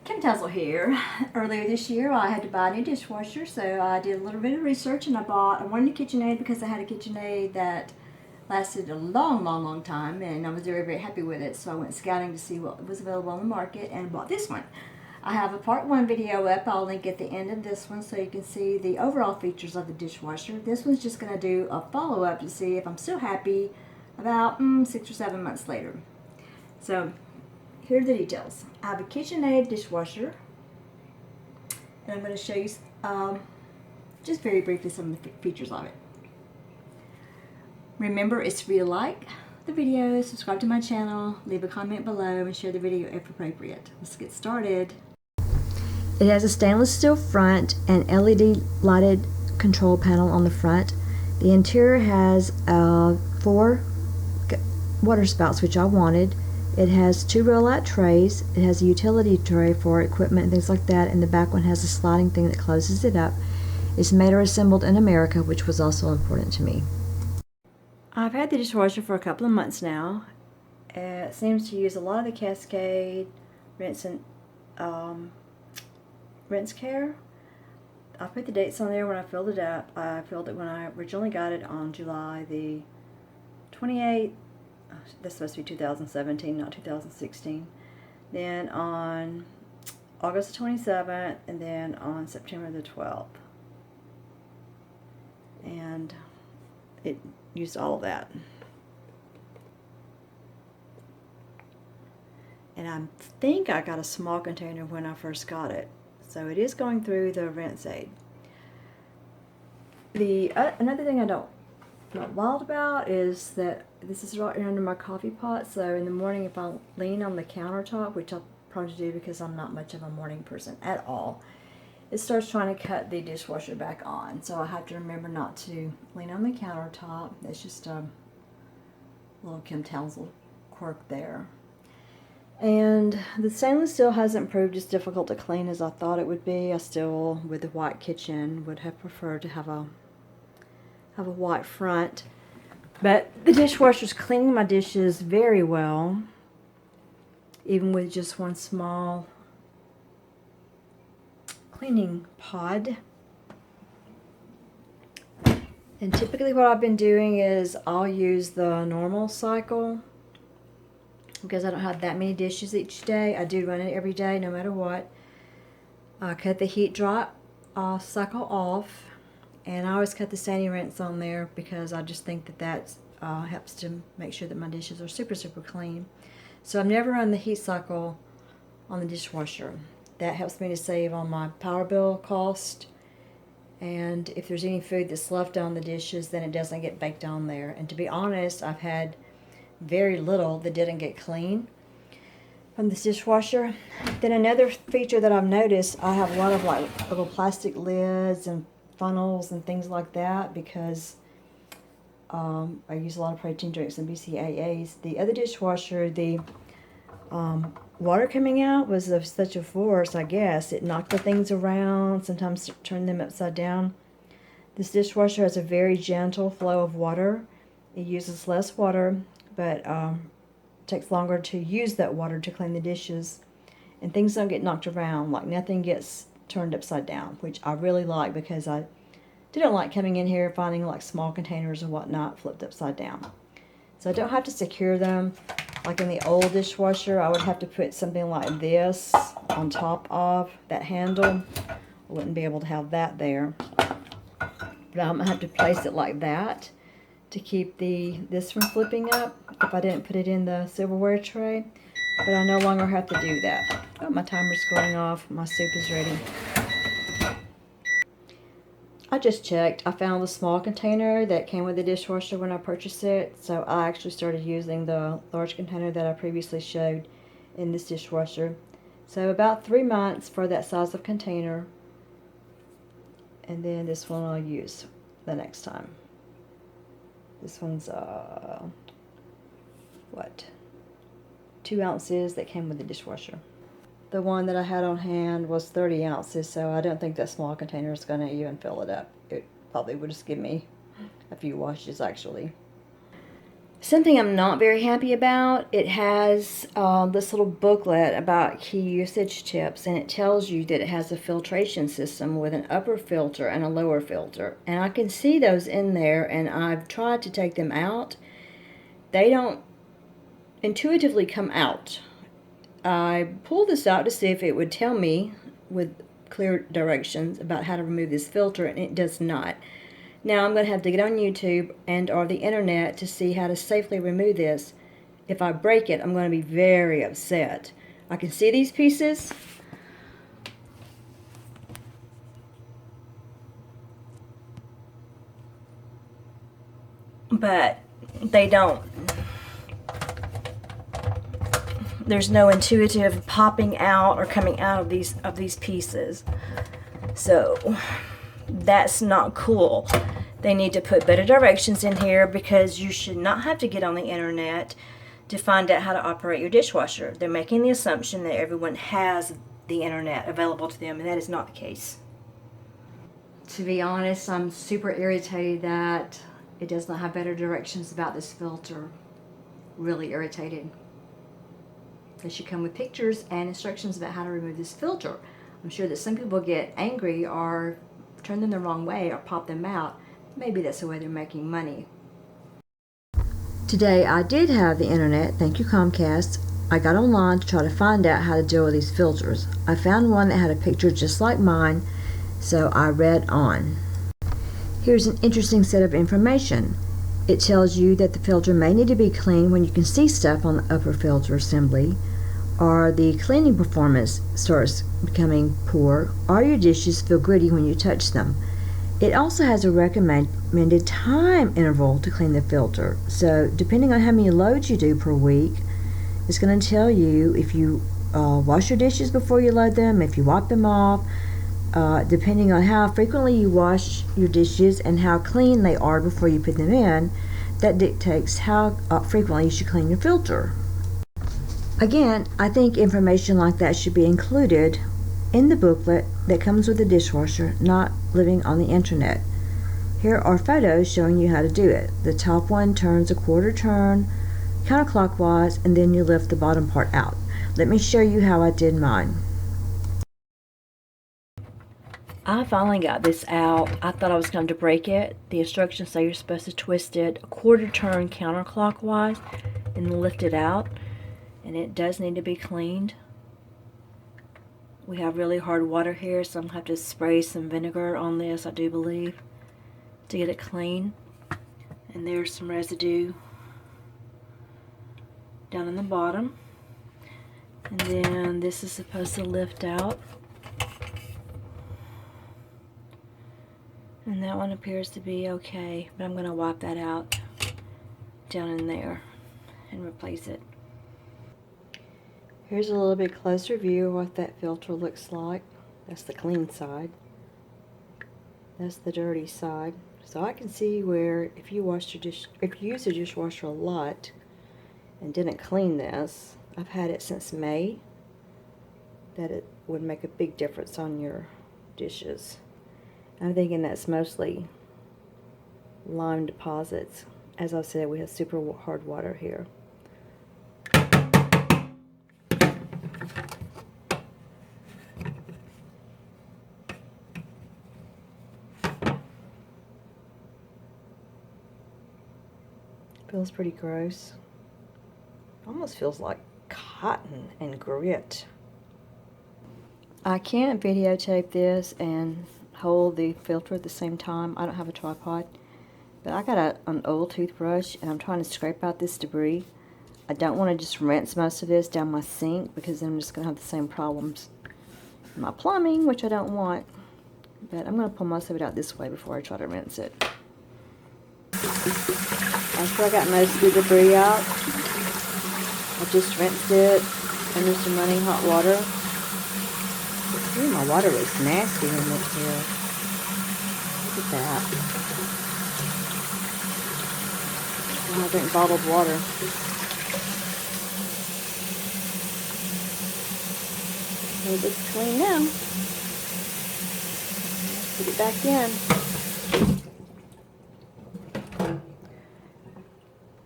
Townsel here. Earlier this year I had to buy a new dishwasher, so I did a little bit of research and I wanted a KitchenAid because I had a KitchenAid that lasted a long time and I was very happy with it, so I went scouting to see what was available on the market and bought this one. I have a part 1 video up. I'll link at the end of this one so you can see the overall features of the dishwasher. This one's just going to do a follow-up to see if I'm still happy about 6 or 7 months later. So here are the details. I have a KitchenAid dishwasher, and I'm going to show you just very briefly some of the features of it. Remember, it's free to like the video, subscribe to my channel, leave a comment below, and share the video if appropriate. Let's get started. It has a stainless steel front and LED lighted control panel on the front. The interior has 4 water spouts, which I wanted. It has 2 roll-out trays. It has a utility tray for equipment and things like that, and the back one has a sliding thing that closes it up. It's made or assembled in America, which was also important to me. I've had the dishwasher for a couple of months now. It seems to use a lot of the Cascade rinse care. I put the dates on there when I filled it up. I filled it when I originally got it on July the 28th. This is supposed to be 2017, not 2016. Then on August 27th, and then on September the 12th. And it used all of that. And I think I got a small container when I first got it. So it is going through the rinse aid. Another thing I'm not wild about is that this is right under my coffee pot, so in the morning if I lean on the countertop, which I'll probably do because I'm not much of a morning person at all, it starts trying to cut the dishwasher back on. So I have to remember not to lean on the countertop. It's just a little Kim Townsel quirk there. And the stainless steel hasn't proved as difficult to clean as I thought it would be. I still, with the white kitchen, would have preferred to have a white front. But the dishwasher's cleaning my dishes very well, even with just one small cleaning pod. And typically what I've been doing is I'll use the normal cycle because I don't have that many dishes each day. I do run it every day no matter what. I cut the heat drop cycle off, and I always cut the standing rinse on there because I just think that helps to make sure that my dishes are super clean. So I've never run the heat cycle on the dishwasher. That helps me to save on my power bill cost, and if there's any food that's left on the dishes, then it doesn't get baked on there. And to be honest, I've had very little that didn't get clean from this dishwasher. Then another feature that I've noticed, I have a lot of like little plastic lids and funnels and things like that because I use a lot of protein drinks and BCAAs. The other dishwasher, the water coming out was of such a force, I guess. It knocked the things around, sometimes turned them upside down. This dishwasher has a very gentle flow of water. It uses less water, but takes longer to use that water to clean the dishes. And things don't get knocked around, like nothing gets turned upside down, which I really like because I didn't like coming in here finding like small containers or whatnot flipped upside down. So I don't have to secure them. Like in the old dishwasher, I would have to put something like this on top of that handle. I wouldn't be able to have that there. But I'm going to have to place it like that to keep this from flipping up if I didn't put it in the silverware tray. But I no longer have to do that. Oh, my timer's going off. My soup is ready. I just checked. I found the small container that came with the dishwasher when I purchased it. So I actually started using the large container that I previously showed in this dishwasher. So about 3 months for that size of container. And then this one I'll use the next time. This one's, 2 ounces that came with the dishwasher. The one that I had on hand was 30 ounces, so I don't think that small container is going to even fill it up. It probably would just give me a few washes, actually. Something I'm not very happy about, it has this little booklet about key usage tips, and it tells you that it has a filtration system with an upper filter and a lower filter. And I can see those in there, and I've tried to take them out. They don't intuitively come out. I pulled this out to see if it would tell me with clear directions about how to remove this filter, and it does not. Now I'm going to have to get on YouTube and or the internet to see how to safely remove this. If I break it, I'm going to be very upset. I can see these pieces. But they don't. There's no intuitive popping out or coming out of these pieces. So that's not cool. They need to put better directions in here, because you should not have to get on the internet to find out how to operate your dishwasher. They're making the assumption that everyone has the internet available to them, and that is not the case. To be honest, I'm super irritated that it does not have better directions about this filter. Really irritated. They should come with pictures and instructions about how to remove this filter. I'm sure that some people get angry or turn them the wrong way or pop them out. Maybe that's the way they're making money. Today I did have the internet, thank you Comcast. I got online to try to find out how to deal with these filters. I found one that had a picture just like mine, so I read on. Here's an interesting set of information. It tells you that the filter may need to be cleaned when you can see stuff on the upper filter assembly, or the cleaning performance starts becoming poor, or your dishes feel gritty when you touch them. It also has a recommended time interval to clean the filter. So depending on how many loads you do per week, it's going to tell you if you wash your dishes before you load them, if you wipe them off, depending on how frequently you wash your dishes and how clean they are before you put them in, that dictates how frequently you should clean your filter. Again, I think information like that should be included in the booklet that comes with the dishwasher, not living on the internet. Here are photos showing you how to do it. The top one turns a quarter turn counterclockwise, and then you lift the bottom part out. Let me show you how I did mine. I finally got this out. I thought I was going to break it. The instructions say you're supposed to twist it a quarter turn counterclockwise and lift it out, and it does need to be cleaned. We have really hard water here, so I'm going to have to spray some vinegar on this, I do believe, to get it clean. And there's some residue down in the bottom. And then this is supposed to lift out. And that one appears to be okay, but I'm going to wipe that out down in there and replace it. Here's a little bit closer view of what that filter looks like. That's the clean side. That's the dirty side. So I can see where if you use a dishwasher a lot and didn't clean this, I've had it since May, that it would make a big difference on your dishes. I'm thinking that's mostly lime deposits. As I said, we have super hard water here. Feels pretty gross. Almost feels like cotton and grit. I can't videotape this and hold the filter at the same time. I don't have a tripod. But I got an old toothbrush and I'm trying to scrape out this debris. I don't want to just rinse most of this down my sink, because then I'm just going to have the same problems in my plumbing, which I don't want. But I'm going to pull most of it out this way before I try to rinse it. After I got most of the debris out, I just rinsed it under some running hot water. Ooh, my water was nasty in this here. Look at that. Now I drink bottled water. So it's clean now. Put it back in.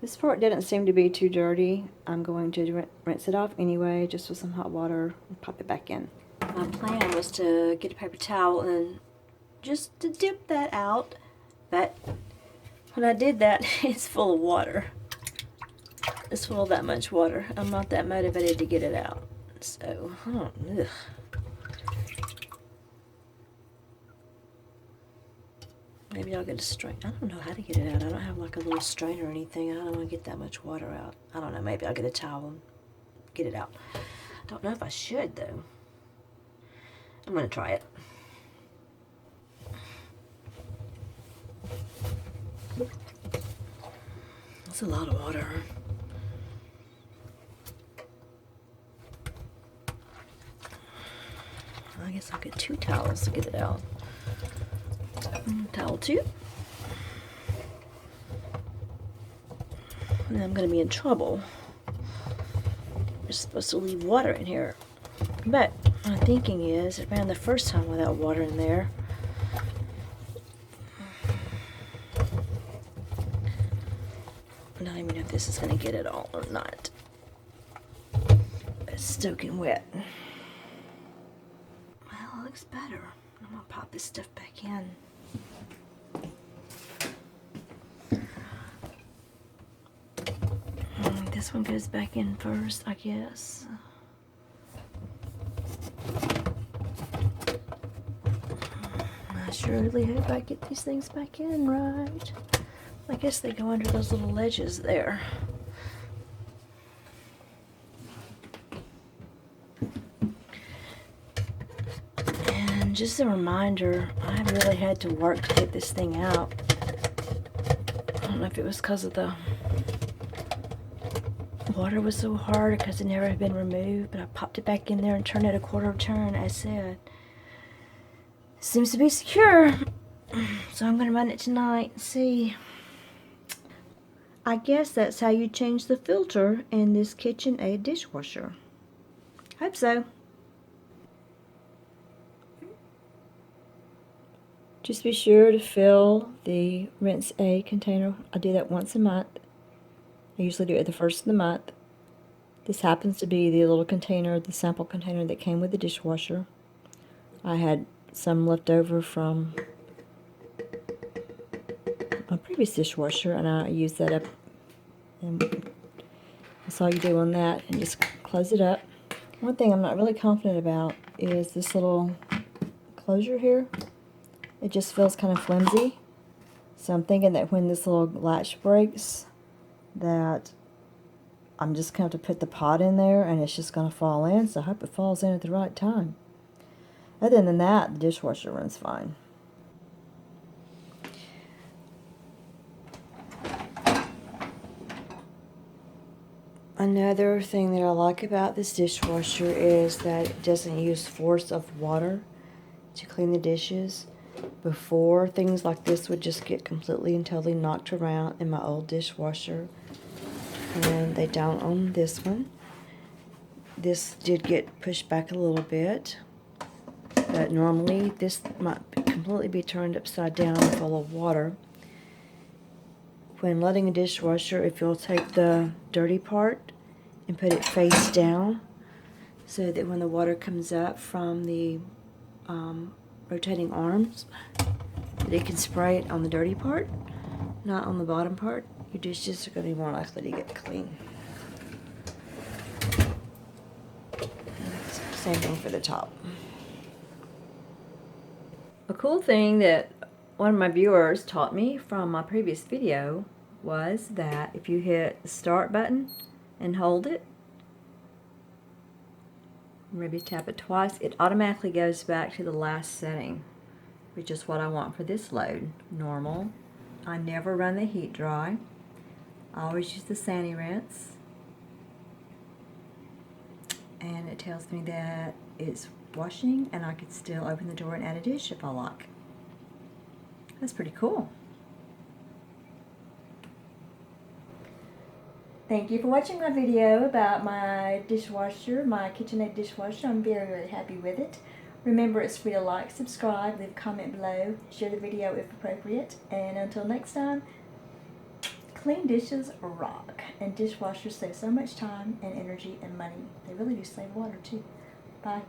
This part didn't seem to be too dirty. I'm going to rinse it off anyway, just with some hot water, and pop it back in. My plan was to get a paper towel and just to dip that out, but when I did that, it's full of water. It's full of that much water. I'm not that motivated to get it out. So, ugh. Maybe I'll get a strain. I don't know how to get it out. I don't have like a little strainer or anything. I don't want to get that much water out. I don't know. Maybe I'll get a towel and get it out. Don't know if I should, though. I'm going to try it. That's a lot of water. I guess I'll get 2 towels to get it out. Towel 2. And I'm going to be in trouble. You're supposed to leave water in here. But my thinking is, it ran the first time without water in there. I don't even know if this is going to get it all or not. It's soaking wet. Well, it looks better. I'm going to pop this stuff back in. This one goes back in first, I guess. I surely hope I get these things back in right. I guess they go under those little ledges there. And just a reminder, I really had to work to get this thing out. I don't know if it was because of the water was so hard because it never had been removed, but I popped it back in there and turned it a quarter of a turn, as said. It seems to be secure, so I'm going to run it tonight and see. I guess that's how you change the filter in this KitchenAid dishwasher. Hope so. Just be sure to fill the rinse aid container. I do that once a month. I usually do it at the first of the month. This happens to be the little container, the sample container that came with the dishwasher. I had some left over from my previous dishwasher, and I used that up. And that's all you do on that, and just close it up. One thing I'm not really confident about is this little closure here. It just feels kind of flimsy. So I'm thinking that when this little latch breaks, that I'm just going to have to put the pot in there and it's just going to fall in. So I hope it falls in at the right time. Other than that, the dishwasher runs fine. Another thing that I like about this dishwasher is that it doesn't use force of water to clean the dishes. Before, things like this would just get completely and totally knocked around in my old dishwasher. And they don't on this one. This did get pushed back a little bit. But normally this might completely be turned upside down full of water. When loading a dishwasher, if you'll take the dirty part and put it face down, so that when the water comes up from the rotating arms, that it can spray it on the dirty part, not on the bottom part, your dishes are going to be more likely to get clean. Same thing for the top. A cool thing that one of my viewers taught me from my previous video was that if you hit the start button and hold it, maybe tap it twice, it automatically goes back to the last setting, which is what I want for this load. Normal. I never run the heat dry. I always use the Sani rinse. And it tells me that it's washing and I could still open the door and add a dish if I like. That's pretty cool. Thank you for watching my video about my dishwasher, my KitchenAid dishwasher. I'm very happy with it. Remember, it's free to like, subscribe, leave a comment below, share the video if appropriate, and until next time, Clean dishes rock, and dishwashers save so much time and energy and money. They really do save water too. Bye.